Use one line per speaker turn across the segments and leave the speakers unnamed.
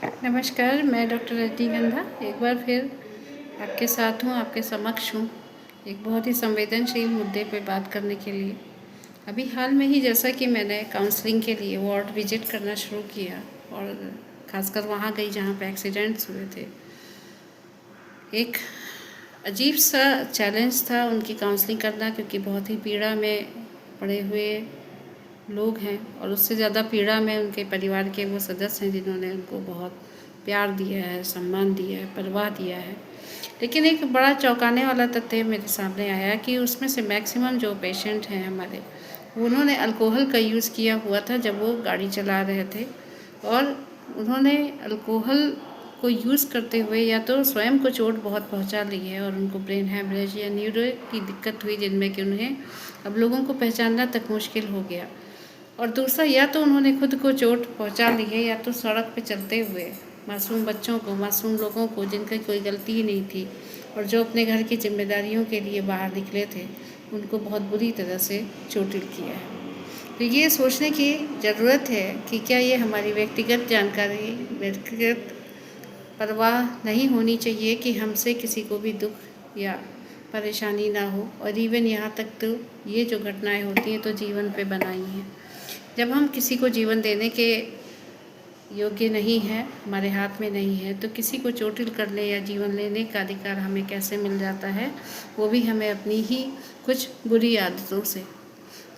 नमस्कार, मैं डॉक्टर रजनीगंधा एक बार फिर आपके साथ हूँ, आपके समक्ष हूँ, एक बहुत ही संवेदनशील मुद्दे पे बात करने के लिए। अभी हाल में ही जैसा कि मैंने काउंसलिंग के लिए वार्ड विजिट करना शुरू किया और ख़ासकर वहाँ गई जहाँ पे एक्सीडेंट्स हुए थे। एक अजीब सा चैलेंज था उनकी काउंसलिंग करना, क्योंकि बहुत ही पीड़ा में पड़े हुए लोग हैं और उससे ज़्यादा पीड़ा में उनके परिवार के वो सदस्य हैं जिन्होंने उनको बहुत प्यार दिया है, सम्मान दिया है, परवाह दिया है। लेकिन एक बड़ा चौंकाने वाला तथ्य मेरे सामने आया कि उसमें से मैक्सिमम जो पेशेंट हैं हमारे, उन्होंने अल्कोहल का यूज़ किया हुआ था जब वो गाड़ी चला रहे थे, और उन्होंने अल्कोहल को यूज़ करते हुए या तो स्वयं को चोट बहुत पहुंचा ली है और उनको ब्रेन हैमरेज या न्यूरो की दिक्कत हुई, जिनमें कि उन्हें अब लोगों को पहचानना तक मुश्किल हो गया। और दूसरा, या तो उन्होंने खुद को चोट पहुंचा ली है या तो सड़क पे चलते हुए मासूम बच्चों को, मासूम लोगों को जिनकी कोई गलती ही नहीं थी और जो अपने घर की जिम्मेदारियों के लिए बाहर निकले थे, उनको बहुत बुरी तरह से चोटिल किया है। तो ये सोचने की ज़रूरत है कि क्या ये हमारी व्यक्तिगत जानकारी, व्यक्तिगत परवाह नहीं होनी चाहिए कि हमसे किसी को भी दुख या परेशानी ना हो। और इवन यहाँ तक तो ये जो घटनाएं होती हैं तो जीवन पे बनाई हैं। जब हम किसी को जीवन देने के योग्य नहीं है, हमारे हाथ में नहीं है, तो किसी को चोटिल करने या जीवन लेने का अधिकार हमें कैसे मिल जाता है, वो भी हमें अपनी ही कुछ बुरी आदतों से।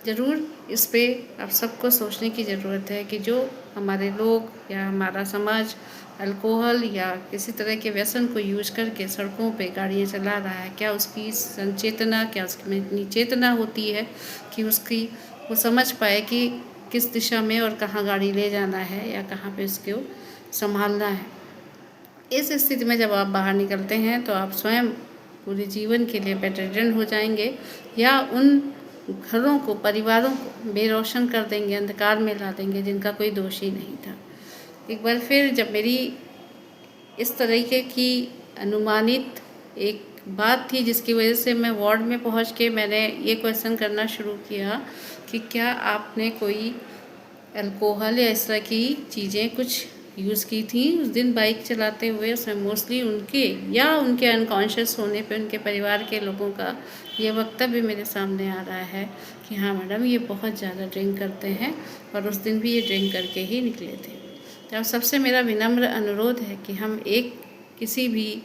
ज़रूर इस पे आप सबको सोचने की ज़रूरत है कि जो हमारे लोग या हमारा समाज अल्कोहल या किसी तरह के व्यसन को यूज करके सड़कों पे गाड़ियाँ चला रहा है, क्या उसकी संचेतना, क्या उसमें इतनी चेतना होती है कि उसकी वो समझ पाए कि किस दिशा में और कहाँ गाड़ी ले जाना है या कहाँ पे उसको संभालना है। इस स्थिति में जब आप बाहर निकलते हैं तो आप स्वयं पूरे जीवन के लिए बेटरडन हो जाएंगे या उन घरों को, परिवारों को बेरोशन कर देंगे, अंधकार में ला देंगे जिनका कोई दोष ही नहीं था। एक बार फिर जब मेरी इस तरीके की अनुमानित एक बात थी जिसकी वजह से मैं वार्ड में पहुंच के मैंने ये क्वेश्चन करना शुरू किया कि क्या आपने कोई अल्कोहल या इस तरह की चीज़ें कुछ यूज़ की थी उस दिन बाइक चलाते हुए। उसमें मोस्टली उनके या उनके अनकॉन्शियस होने पे उनके परिवार के लोगों का ये वक्तव्य मेरे सामने आ रहा है कि हाँ मैडम, ये बहुत ज़्यादा ड्रिंक करते हैं और उस दिन भी ये ड्रिंक करके ही निकले थे। तो सबसे मेरा विनम्र अनुरोध है कि हम किसी भी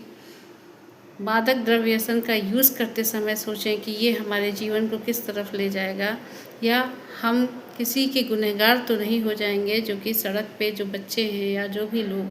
मादक द्रव्य व्यसन का यूज़ करते समय सोचें कि ये हमारे जीवन को किस तरफ ले जाएगा, या हम किसी के गुनहगार तो नहीं हो जाएंगे जो कि सड़क पे जो बच्चे हैं या जो भी लोग